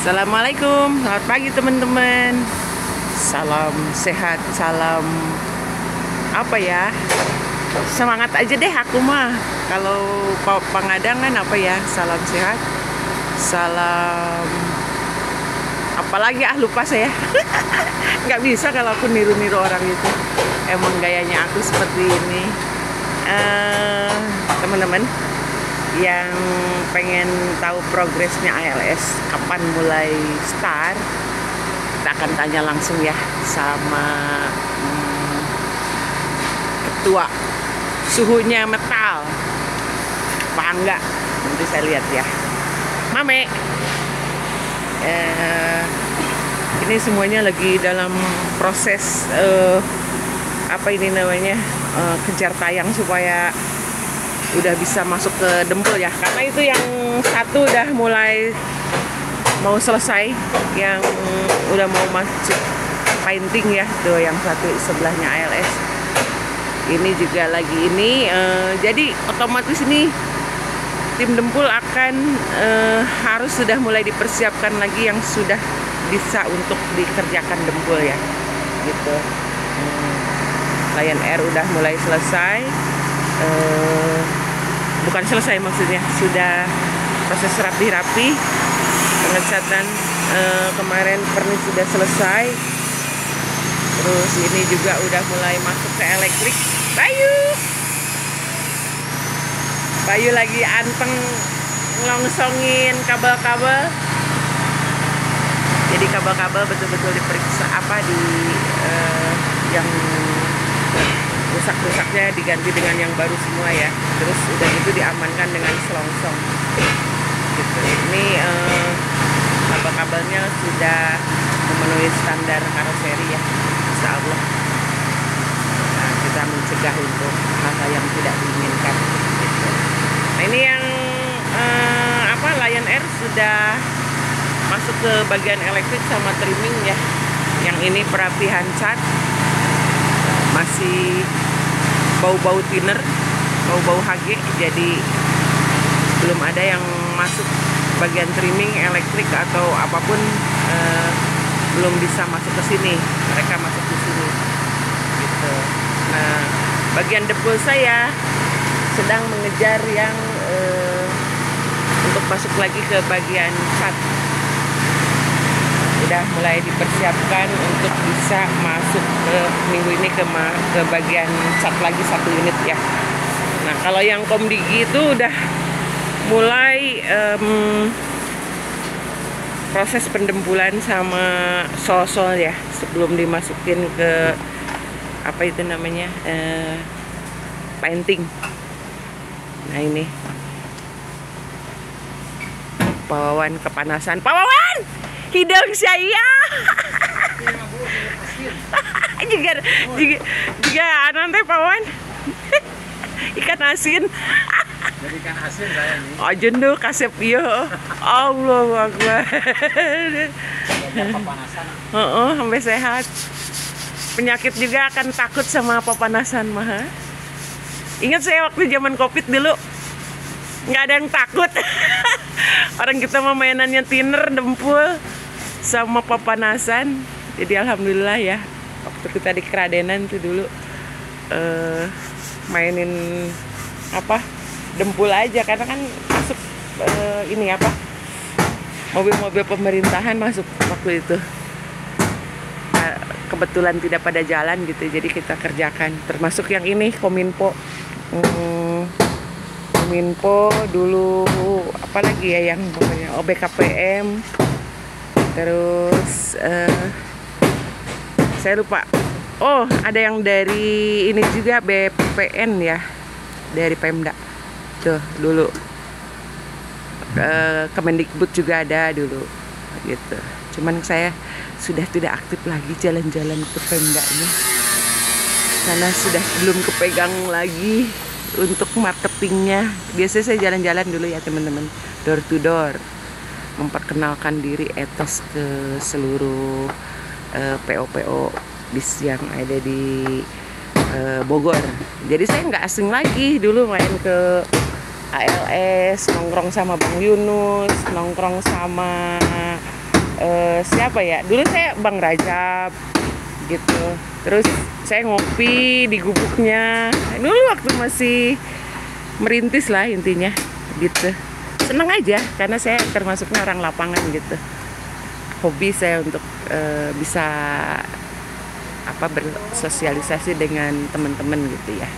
Assalamualaikum, selamat pagi teman-teman. Salam sehat, salam apa ya? Semangat aja deh aku mah. Kalau Pangadang kan apa ya? Salam sehat, salam apalagi lupa saya. Nggak bisa kalau aku niru-niru orang itu. Emang gayanya aku seperti ini. Teman-teman yang pengen tahu progresnya ALS kapan mulai start, kita akan tanya langsung ya sama ketua. Suhunya metal apa enggak, nanti saya lihat ya. Mame, ini semuanya lagi dalam proses apa ini namanya, kejar tayang supaya udah bisa masuk ke Dempul ya, karena itu yang satu udah mulai mau selesai, yang udah mau masuk painting ya, tuh yang satu sebelahnya ALS. Ini juga lagi ini, jadi otomatis ini tim Dempul akan harus sudah mulai dipersiapkan lagi yang sudah bisa untuk dikerjakan Dempul ya, gitu. Lion Air udah mulai selesai. Bukan selesai maksudnya, sudah proses rapi-rapi pengecatan. Kemarin pernis sudah selesai, terus ini juga udah mulai masuk ke elektrik. Bayu lagi anteng ngelongsongin kabel-kabel, jadi kabel-kabel betul-betul diperiksa apa di yang rusak-rusaknya diganti dengan yang baru semua ya. Terus udah itu diamankan dengan selongsong gitu. Ini kabel-kabelnya sudah memenuhi standar karoseri ya, insya Allah. Nah, kita mencegah untuk hal-hal yang tidak diinginkan gitu. Nah, ini yang Lion Air sudah masuk ke bagian elektrik sama trimming ya. Yang ini perapihan cat, masih bau-bau thinner, bau-bau HG, jadi belum ada yang masuk bagian trimming elektrik atau apapun, belum bisa masuk ke sini. Mereka masuk di sini gitu. Nah, bagian Dempul saya sedang mengejar yang untuk masuk lagi ke bagian cat. Udah mulai dipersiapkan untuk bisa masuk ke minggu ini ke bagian cat lagi 1 unit ya. Nah, kalau yang Komdigi itu udah mulai proses pendempulan sama sol-sol ya, sebelum dimasukin ke apa itu namanya, painting. Nah, ini Pak Wawan kepanasan. Pak Wawan, hidung saya juga nanti Pak Wawan ikan asin. Jadi ikan asin saya nih. Aja tuh kasep iya. Allahu Akbar. Kepanasan. Sampai sehat. Penyakit juga akan takut sama pepanasan mah. Ingat saya waktu zaman Covid dulu, nggak ada yang takut. Orang kita mah mainannya thinner, Dempul, sama pepanasan. Jadi alhamdulillah ya, waktu kita di Keradenan tuh dulu mainin apa, Dempul aja, karena kan masuk ini apa, mobil-mobil pemerintahan masuk waktu itu. Kebetulan tidak pada jalan gitu, jadi kita kerjakan. Termasuk yang ini Kominfo. Kominfo dulu, apalagi ya yang pokoknya BKPM, terus saya lupa. Oh, ada yang dari ini juga, BPN ya, dari Pemda tuh dulu. Kemendikbud juga ada dulu gitu. Cuman saya sudah tidak aktif lagi jalan-jalan ke Pemdanya, karena sudah belum kepegang lagi untuk marketingnya. Biasanya saya jalan-jalan dulu ya teman-teman, door to door, memperkenalkan diri, etos ke seluruh PO-PO bis yang ada di Bogor. Jadi saya nggak asing lagi dulu main ke ALS, nongkrong sama Bang Yunus, nongkrong sama siapa ya? Dulu saya Bang Rajab gitu. Terus saya ngopi di gubuknya. Dulu waktu masih merintis lah intinya gitu. Seneng aja karena saya termasuknya orang lapangan gitu. Hobi saya untuk bisa bersosialisasi dengan teman-teman gitu ya.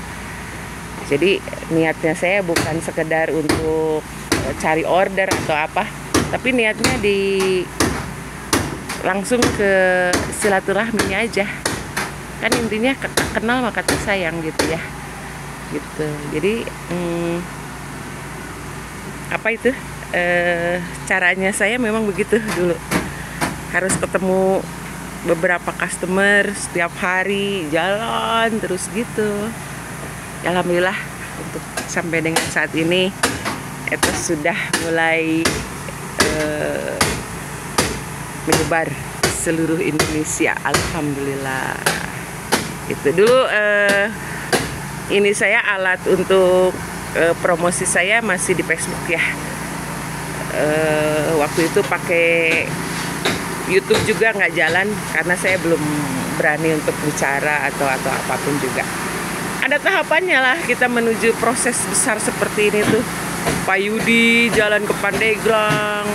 Jadi niatnya saya bukan sekedar untuk cari order atau apa, tapi niatnya langsung ke silaturahminya aja. Kan intinya kenal maka tersayang gitu ya. Gitu. Jadi caranya saya memang begitu dulu. Harus ketemu beberapa customer setiap hari, jalan terus gitu. Alhamdulillah untuk sampai dengan saat ini Etos sudah mulai menyebar seluruh Indonesia. Alhamdulillah. Itu dulu ini saya alat untuk promosi saya masih di Facebook ya. Waktu itu pakai YouTube juga nggak jalan karena saya belum berani untuk bicara atau apapun juga. Ada tahapannya lah kita menuju proses besar seperti ini tuh. Pak Yudi jalan ke Pandeglang,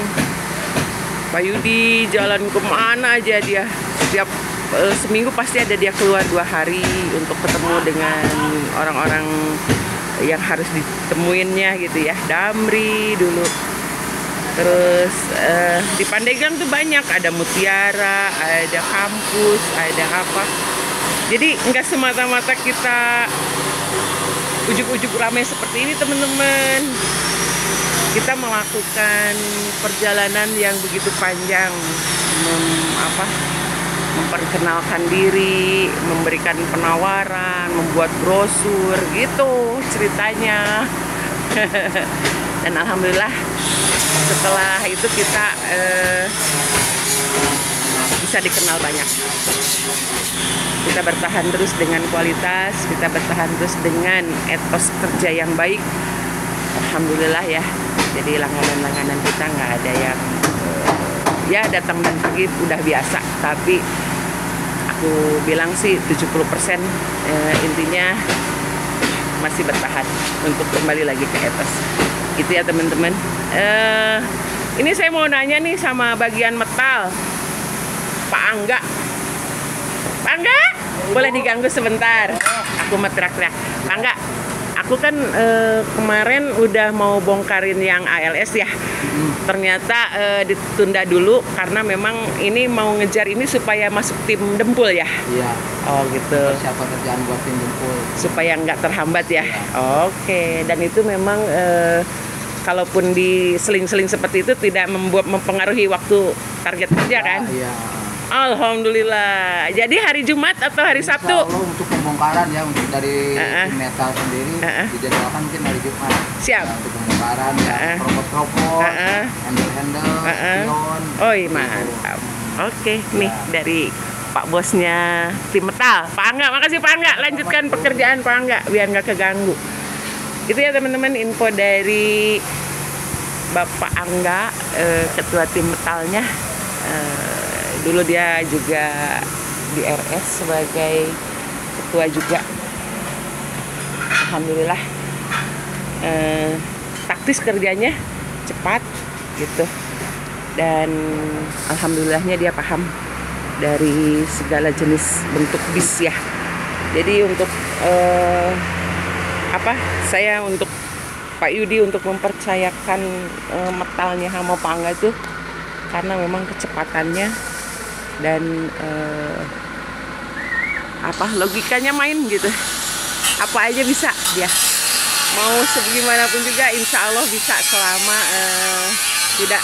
Pak Yudi jalan kemana aja dia. Setiap seminggu pasti ada dia keluar 2 hari untuk ketemu dengan orang-orang yang harus ditemuinnya gitu ya. Damri dulu. Terus di Pandeglang tuh banyak, ada Mutiara, ada kampus, ada apa. Jadi nggak semata-mata kita ujuk-ujuk ramai seperti ini teman-teman. Kita melakukan perjalanan yang begitu panjang, memperkenalkan diri, memberikan penawaran, membuat brosur gitu ceritanya. Dan alhamdulillah setelah itu kita bisa dikenal banyak. Kita bertahan terus dengan kualitas, kita bertahan terus dengan etos kerja yang baik. Alhamdulillah ya. Jadi langganan-langganan kita nggak ada yang ya datang dan pergi, udah biasa. Tapi aku bilang sih 70% intinya masih bertahan untuk kembali lagi ke etos. Gitu ya teman-teman. Ini saya mau nanya nih sama bagian metal, Pak Angga. Pak Angga, boleh diganggu sebentar? Aku mau teriak-teriak. Pak Angga, aku kan kemarin udah mau bongkarin yang ALS ya. Ternyata ditunda dulu karena memang ini mau ngejar ini supaya masuk tim Dempul ya. Iya. Oh gitu. Siapa kerjaan buat tim Dempul? Supaya nggak terhambat ya. Iya. Oke. Dan itu memang kalaupun di seling-seling seperti itu tidak mempengaruhi waktu target kerja kan? Iya. Alhamdulillah. Jadi hari Jumat atau hari Sabtu? Insya Allah untuk pembongkaran ya, untuk dari tim metal sendiri dijadwalkan mungkin hari Jumat. Siap. Ya, untuk pembongkaran ya, robot-robot, handle-handle, spion. Oh iya, mantap. Oke, nih dari Pak bosnya tim metal, Pak Angga. Makasih Pak Angga. Lanjutkan pekerjaan Pak Angga biar nggak keganggu. Itu ya teman-teman info dari Bapak Angga, ketua tim metalnya. Dulu dia juga di RS sebagai ketua juga. Alhamdulillah taktis kerjanya cepat gitu, dan alhamdulillahnya dia paham dari segala jenis bentuk bis ya. Jadi untuk saya untuk Pak Yudi untuk mempercayakan metalnya sama Pak Angga itu karena memang kecepatannya dan logikanya main gitu. Apa aja bisa dia. Mau segimanapun juga insya Allah bisa selama tidak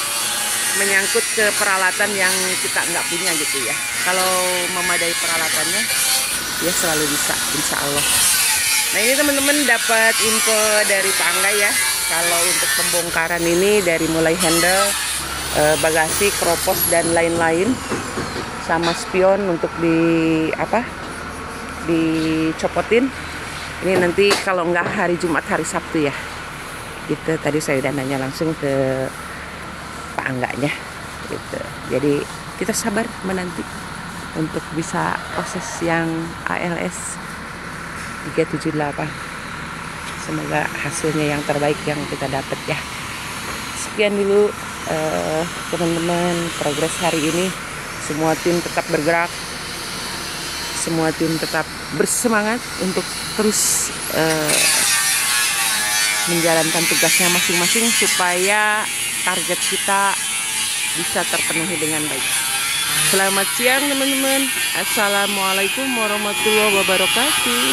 menyangkut ke peralatan yang kita nggak punya gitu ya. Kalau memadai peralatannya ya selalu bisa insya Allah. Nah ini teman-teman dapat info dari Pak Angga ya. Kalau untuk pembongkaran ini dari mulai handle, bagasi, kropos dan lain-lain, sama spion untuk dicopotin. Ini nanti kalau nggak hari Jumat hari Sabtu ya. Gitu tadi saya udah nanya langsung ke Pak Angganya. gitu. Jadi kita sabar menanti untuk bisa proses yang ALS 378. Semoga hasilnya yang terbaik yang kita dapat ya. Sekian dulu teman-teman progres hari ini. Semua tim tetap bergerak, semua tim tetap bersemangat untuk terus menjalankan tugasnya masing-masing supaya target kita bisa terpenuhi dengan baik. Selamat siang teman-teman. Assalamualaikum warahmatullahi wabarakatuh.